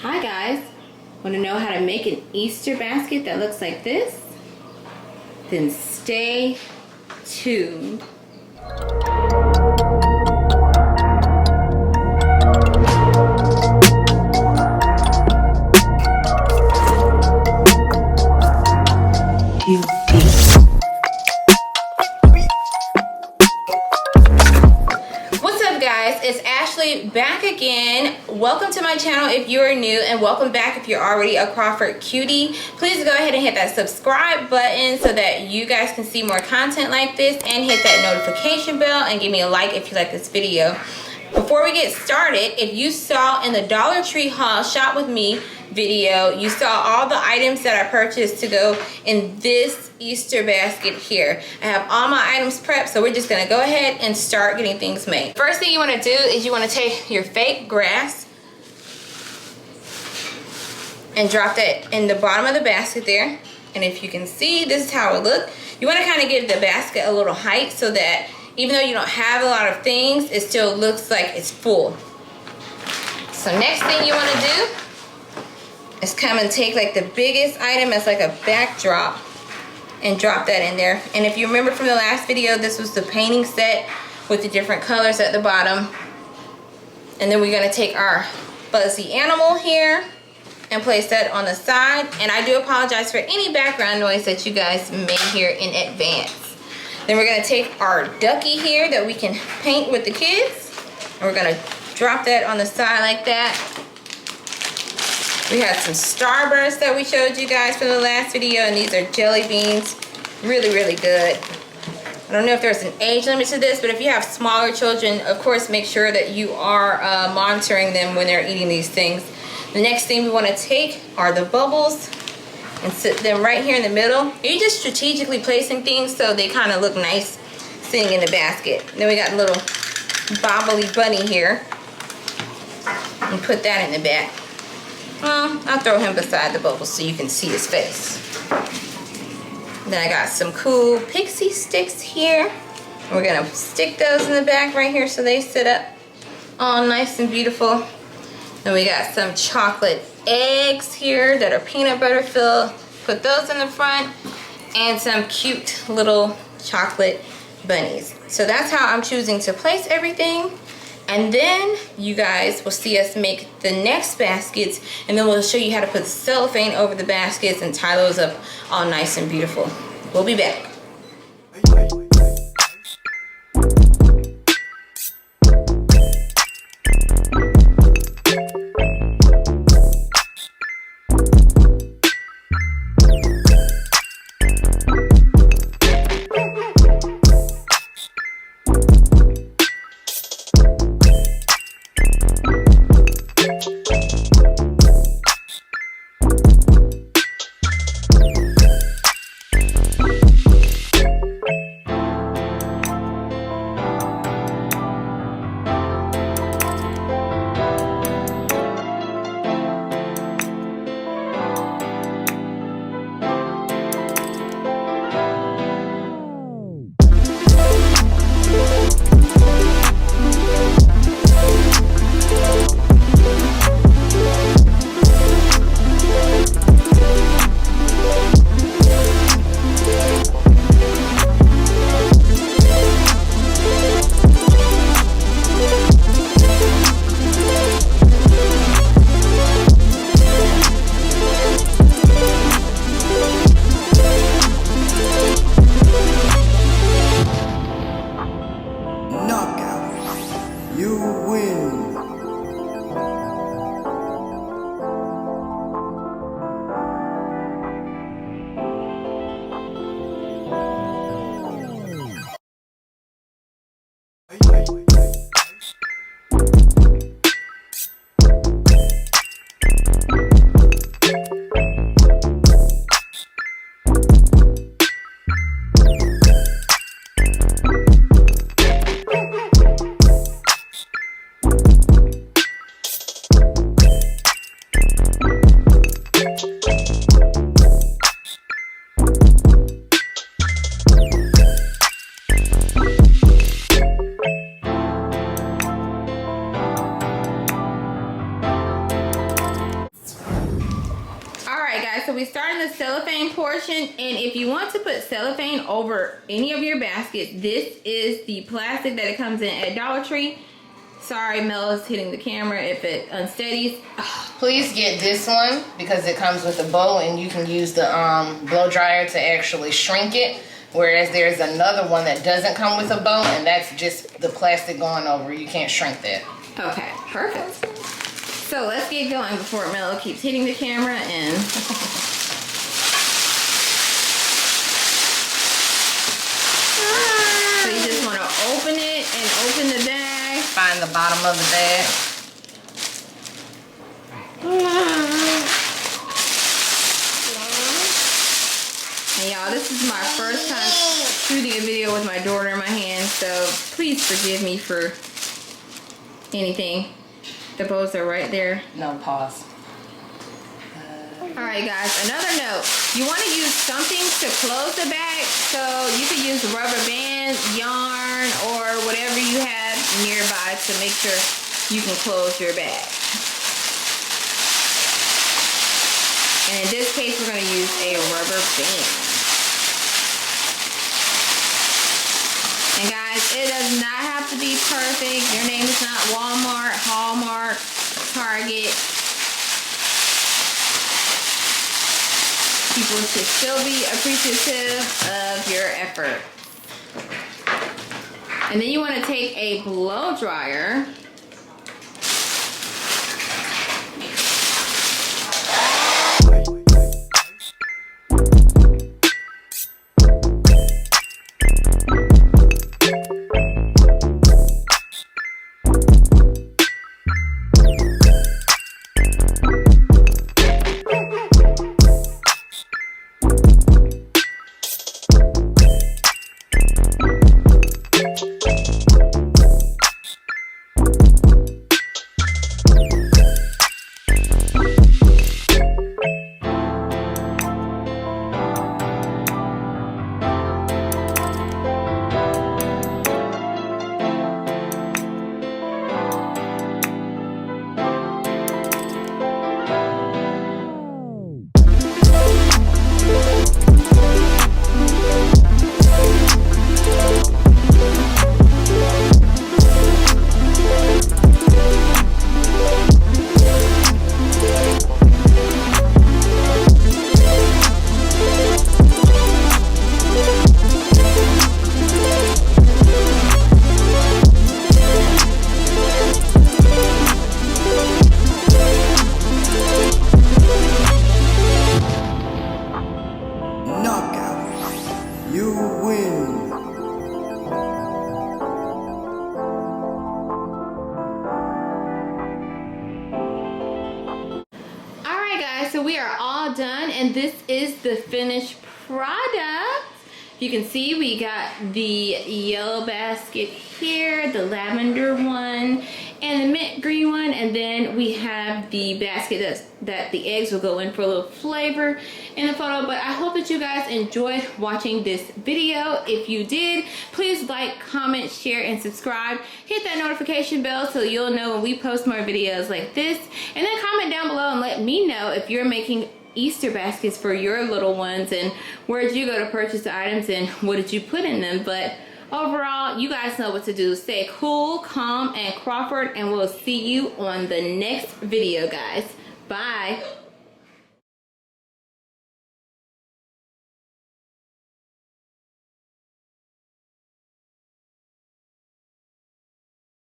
Hi guys, want to know how to make an Easter basket that looks like this? Then stay tuned. It's Ashley back again. Welcome to my channel if you are new, and welcome back if you're already a Crawford cutie. Please go ahead and hit that subscribe button so that you guys can see more content like this, and hit that notification bell and give me a like if you like this video. Before we get started, if you saw in the Dollar Tree haul shop with me video, you saw all the items that I purchased to go in this Easter basket here. I have all my items prepped, so we're just gonna go ahead and start getting things made. First thing you wanna do is you wanna take your fake grass and drop that in the bottom of the basket there. And if you can see, this is how it looks. You wanna kinda give the basket a little height so that even though you don't have a lot of things, it still looks like it's full. So next thing you wanna do is come and take like the biggest item as like a backdrop and drop that in there. And if you remember from the last video, this was the painting set with the different colors at the bottom. And then we're gonna take our fuzzy animal here and place that on the side. And I do apologize for any background noise that you guys may hear in advance. Then we're gonna take our ducky here that we can paint with the kids. And we're gonna drop that on the side like that. We had some Starbursts that we showed you guys from the last video, and these are jelly beans. Really, really good. I don't know if there's an age limit to this, but if you have smaller children, of course, make sure that you are monitoring them when they're eating these things. The next thing we wanna take are the bubbles and sit them right here in the middle. You're just strategically placing things so they kind of look nice sitting in the basket. Then we got a little bobbly bunny here. And put that in the back. Well, I'll throw him beside the bubbles so you can see his face. Then I got some cool pixie sticks here. We're gonna stick those in the back right here so they sit up all nice and beautiful. Then we got some chocolate eggs here that are peanut butter filled. Put those in the front, and some cute little chocolate bunnies. So that's how I'm choosing to place everything. And then you guys will see us make the next baskets, and then we'll show you how to put cellophane over the baskets and tie those up all nice and beautiful. We'll be back. guys, so we started the cellophane portion, and if you want to put cellophane over any of your baskets, this is the plastic that it comes in at Dollar Tree. Sorry, Mel is hitting the camera if it unsteadies. Please get this one because it comes with a bow, and you can use the blow dryer to actually shrink it. Whereas there's another one that doesn't come with a bow, and that's just the plastic going over. You can't shrink that. Okay, perfect. So let's get going before Mel keeps hitting the camera and... So you just want to open it and open the bag. Find the bottom of the bag. And y'all, this is my first time shooting a video with my daughter in my hand, so please forgive me for anything. The bows are right there. No, pause. Alright guys, another note. You want to use something to close the bag, so you could use rubber bands, yarn, or whatever you have nearby to make sure you can close your bag. And in this case, we're going to use a rubber band. And guys, it does not have to be perfect. Your name is not Walmart, Hallmark, Target. People should still be appreciative of your effort. And then you want to take a blow dryer. So we are all done, and this is the finished product. You can see we got the yellow basket here, the lavender one, and the mint green one, and then we have the basket that the eggs will go in for a little flavor in the photo. But I hope that you guys enjoyed watching this video. If you did, please like, comment, share, and subscribe. Hit that notification bell so you'll know when we post more videos like this, and then comment down below and let me know if you're making Easter baskets for your little ones, and where did you go to purchase the items and what did you put in them. But overall, you guys know what to do. Stay cool, calm, and Crawford, and we'll see you on the next video, guys. Bye.